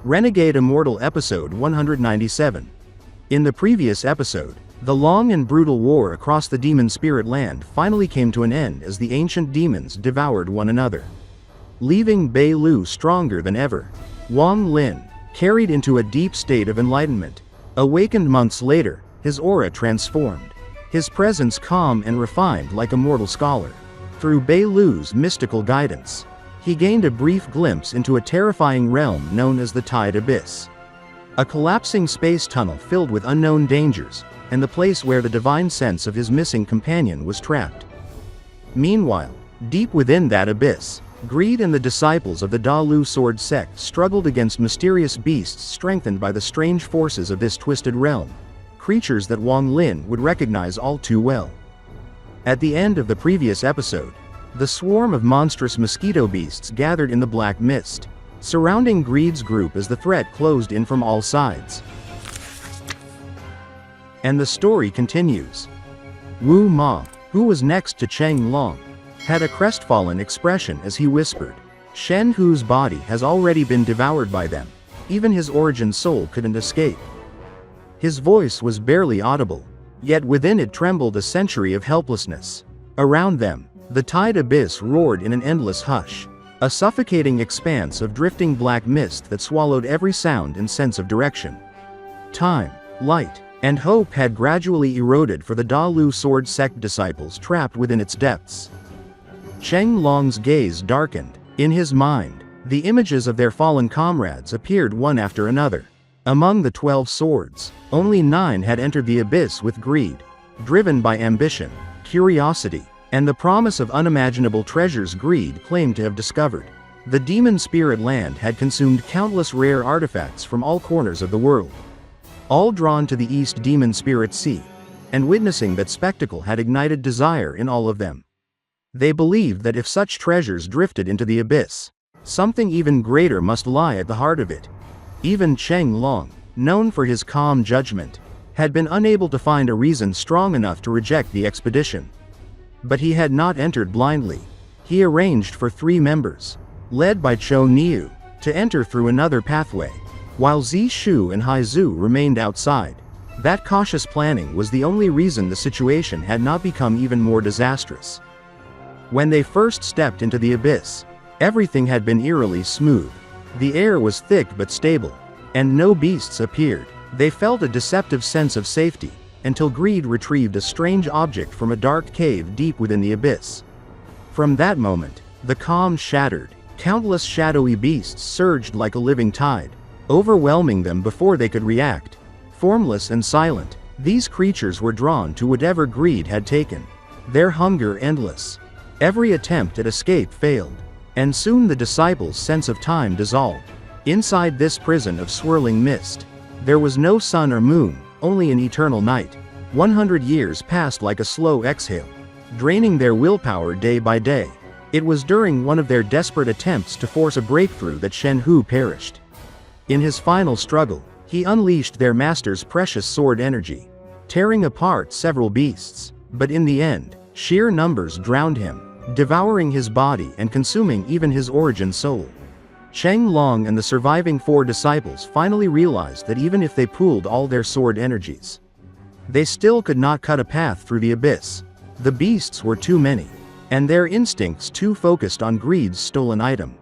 Renegade Immortal Episode 197. In the previous episode, the long and brutal war across the demon spirit land finally came to an end as the ancient demons devoured one another, leaving Bei Lu stronger than ever. Wang Lin, carried into a deep state of enlightenment, awakened months later, his aura transformed, his presence calm and refined like a mortal scholar. Through Bei Lu's mystical guidance, he gained a brief glimpse into a terrifying realm known as the Tide Abyss. A collapsing space tunnel filled with unknown dangers, and the place where the divine sense of his missing companion was trapped. Meanwhile, deep within that abyss, greed and the disciples of the Lou Sword Sect struggled against mysterious beasts strengthened by the strange forces of this twisted realm, creatures that Wang Lin would recognize all too well. At the end of the previous episode, the swarm of monstrous mosquito beasts gathered in the black mist, surrounding Greed's group as the threat closed in from all sides. And the story continues. Wu Ma, who was next to Chen Long, had a crestfallen expression as he whispered, "Shen Hou's body has already been devoured by them. Even his origin soul couldn't escape." His voice was barely audible, yet within it trembled a century of helplessness. Around them, the Tide Abyss roared in an endless hush, a suffocating expanse of drifting black mist that swallowed every sound and sense of direction. Time, light, and hope had gradually eroded for the Lou Sword Sect disciples trapped within its depths. Chen Long's gaze darkened. In his mind, the images of their fallen comrades appeared one after another. Among the 12 swords, only 9 had entered the abyss with greed, driven by ambition, curiosity, and the promise of unimaginable treasures greed claimed to have discovered. The demon spirit land had consumed countless rare artifacts from all corners of the world, all drawn to the East Demon Spirit Sea, and witnessing that spectacle had ignited desire in all of them. They believed that if such treasures drifted into the abyss, something even greater must lie at the heart of it. Even Chen Long, known for his calm judgment, had been unable to find a reason strong enough to reject the expedition. But he had not entered blindly. He arranged for 3 members, led by Chou Niu, to enter through another pathway, while Zi Shu and Hai Zhu remained outside. That cautious planning was the only reason the situation had not become even more disastrous. When they first stepped into the abyss, everything had been eerily smooth. The air was thick but stable, and no beasts appeared. They felt a deceptive sense of safety, until greed retrieved a strange object from a dark cave deep within the abyss. From that moment, the calm shattered. Countless shadowy beasts surged like a living tide, overwhelming them before they could react. Formless and silent, these creatures were drawn to whatever greed had taken, their hunger endless. Every attempt at escape failed, and soon the disciples' sense of time dissolved. Inside this prison of swirling mist, there was no sun or moon, only an eternal night. 100 years passed like a slow exhale, draining their willpower day by day. It was during one of their desperate attempts to force a breakthrough that Shen Hou perished. In his final struggle, he unleashed their master's precious sword energy, tearing apart several beasts. But in the end, sheer numbers drowned him, devouring his body and consuming even his origin soul. Chen Long and the surviving 4 disciples finally realized that even if they pooled all their sword energies, they still could not cut a path through the abyss. The beasts were too many, and their instincts too focused on greed's stolen item.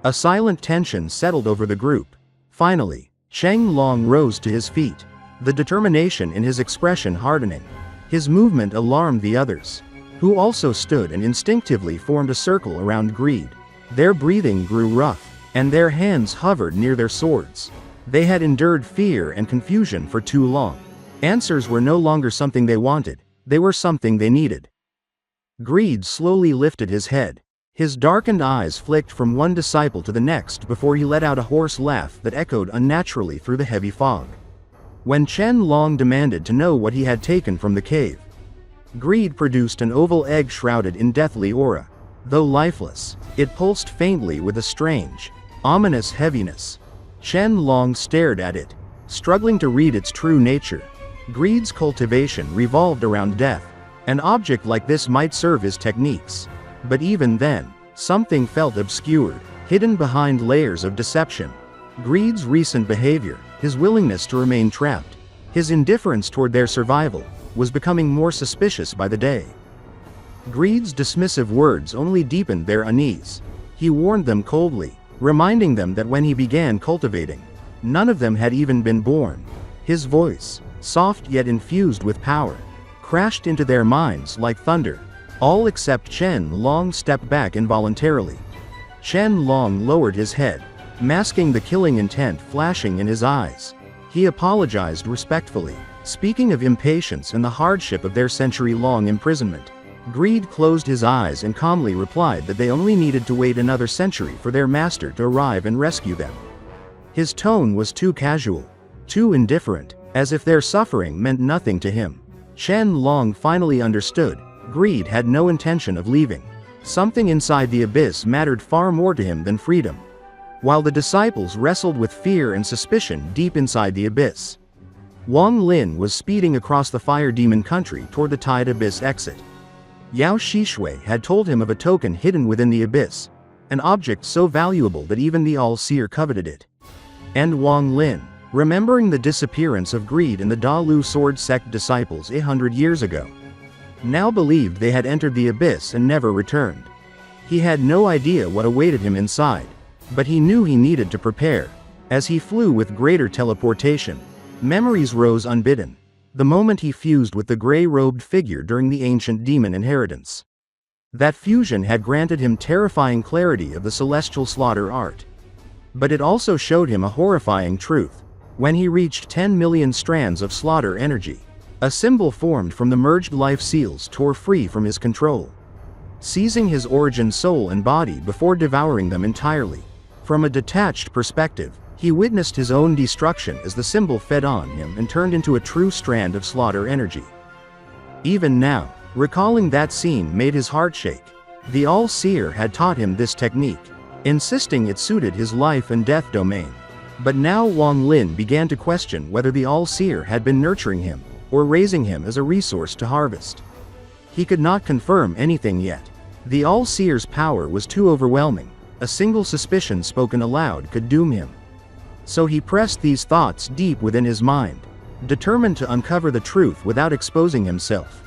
A silent tension settled over the group. Finally, Chen Long rose to his feet, the determination in his expression hardening. His movement alarmed the others, who also stood and instinctively formed a circle around greed. Their breathing grew rough, and their hands hovered near their swords. They had endured fear and confusion for too long. Answers were no longer something they wanted, they were something they needed. Greed slowly lifted his head. His darkened eyes flicked from one disciple to the next before he let out a hoarse laugh that echoed unnaturally through the heavy fog. When Chen Long demanded to know what he had taken from the cave, Greed produced an oval egg shrouded in deathly aura. Though lifeless, it pulsed faintly with a strange, ominous heaviness. Chen Long stared at it, struggling to read its true nature. Greed's cultivation revolved around death. An object like this might serve his techniques. But even then, something felt obscured, hidden behind layers of deception. Greed's recent behavior, his willingness to remain trapped, his indifference toward their survival, was becoming more suspicious by the day. Greed's dismissive words only deepened their unease. He warned them coldly, reminding them that when he began cultivating, none of them had even been born. His voice, soft yet infused with power, crashed into their minds like thunder. All except Chen Long stepped back involuntarily. Chen Long lowered his head, masking the killing intent flashing in his eyes. He apologized respectfully, speaking of impatience and the hardship of their century-long imprisonment. Greed closed his eyes and calmly replied that they only needed to wait another century for their master to arrive and rescue them. His tone was too casual, too indifferent, as if their suffering meant nothing to him. Chen Long finally understood. Greed had no intention of leaving. Something inside the abyss mattered far more to him than freedom. While the disciples wrestled with fear and suspicion deep inside the abyss, Wang Lin was speeding across the fire demon country toward the Tide Abyss exit. Yao Shishui had told him of a token hidden within the abyss, an object so valuable that even the All-Seer coveted it. And Wang Lin, remembering the disappearance of Greed and the Lou Sword Sect disciples 100 years ago, now believed they had entered the abyss and never returned. He had no idea what awaited him inside, but he knew he needed to prepare. As he flew with greater teleportation, memories rose unbidden. The moment he fused with the gray-robed figure during the ancient demon inheritance. That fusion had granted him terrifying clarity of the celestial slaughter art. But it also showed him a horrifying truth. When he reached 10 million strands of slaughter energy, a symbol formed from the merged life seals tore free from his control, seizing his origin soul and body before devouring them entirely. From a detached perspective, he witnessed his own destruction as the symbol fed on him and turned into a true strand of slaughter energy. Even now, recalling that scene made his heart shake. The All-Seer had taught him this technique, insisting it suited his life and death domain. But now Wang Lin began to question whether the All-Seer had been nurturing him, or raising him as a resource to harvest. He could not confirm anything yet. The All-Seer's power was too overwhelming. A single suspicion spoken aloud could doom him. So he pressed these thoughts deep within his mind, determined to uncover the truth without exposing himself.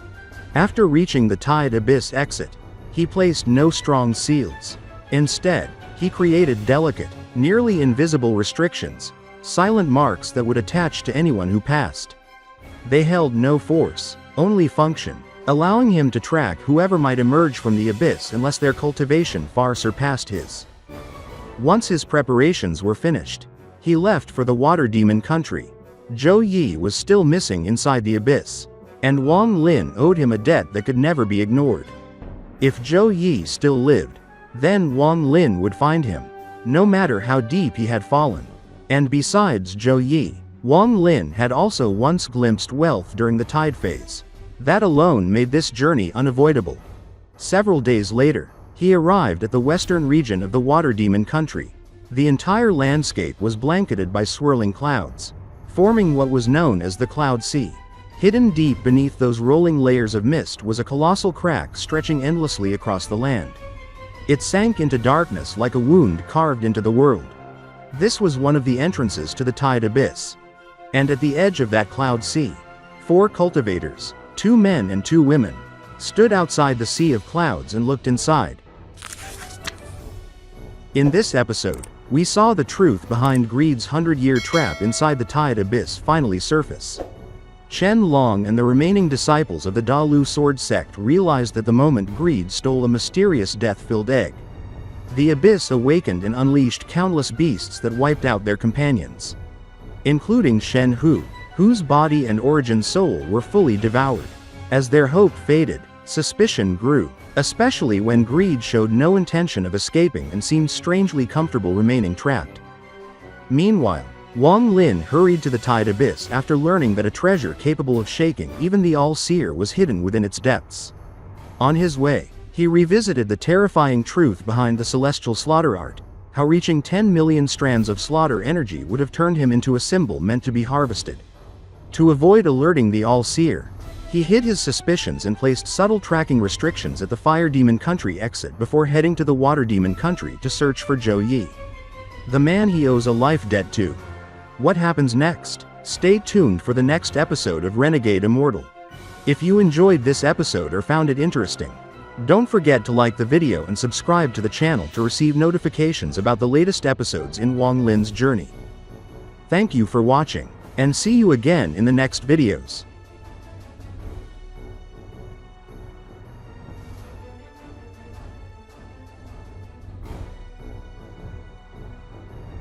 After reaching the Tide Abyss exit, he placed no strong seals. Instead, he created delicate, nearly invisible restrictions, silent marks that would attach to anyone who passed. They held no force, only function, allowing him to track whoever might emerge from the abyss unless their cultivation far surpassed his. Once his preparations were finished, he left for the water demon country. Zhou Yi was still missing inside the abyss, and Wang Lin owed him a debt that could never be ignored. If Zhou Yi still lived, then Wang Lin would find him, no matter how deep he had fallen. And besides Zhou Yi, Wang Lin had also once glimpsed wealth during the tide phase. That alone made this journey unavoidable. Several days later, he arrived at the western region of the water demon country. The entire landscape was blanketed by swirling clouds, forming what was known as the Cloud Sea. Hidden deep beneath those rolling layers of mist was a colossal crack stretching endlessly across the land. It sank into darkness like a wound carved into the world. This was one of the entrances to the Tide Abyss. And at the edge of that Cloud Sea, 4 cultivators, 2 men and 2 women, stood outside the sea of clouds and looked inside. In this episode, we saw the truth behind Greed's 100-year trap inside the Tide Abyss finally surface. Chen Long and the remaining disciples of the Lou Sword Sect realized that the moment Greed stole a mysterious death-filled egg, the Abyss awakened and unleashed countless beasts that wiped out their companions, including Shen Hou, whose body and origin soul were fully devoured. As their hope faded, suspicion grew, especially when Greed showed no intention of escaping and seemed strangely comfortable remaining trapped. Meanwhile, Wang Lin hurried to the Tide Abyss after learning that a treasure capable of shaking even the All-Seer was hidden within its depths. On his way, he revisited the terrifying truth behind the celestial slaughter art, how reaching 10 million strands of slaughter energy would have turned him into a symbol meant to be harvested. To avoid alerting the All-Seer, he hid his suspicions and placed subtle tracking restrictions at the Fire Demon Country exit before heading to the Water Demon Country to search for Zhou Yi. The man he owes a life debt to. What happens next? Stay tuned for the next episode of Renegade Immortal. If you enjoyed this episode or found it interesting, don't forget to like the video and subscribe to the channel to receive notifications about the latest episodes in Wang Lin's journey. Thank you for watching, and see you again in the next videos.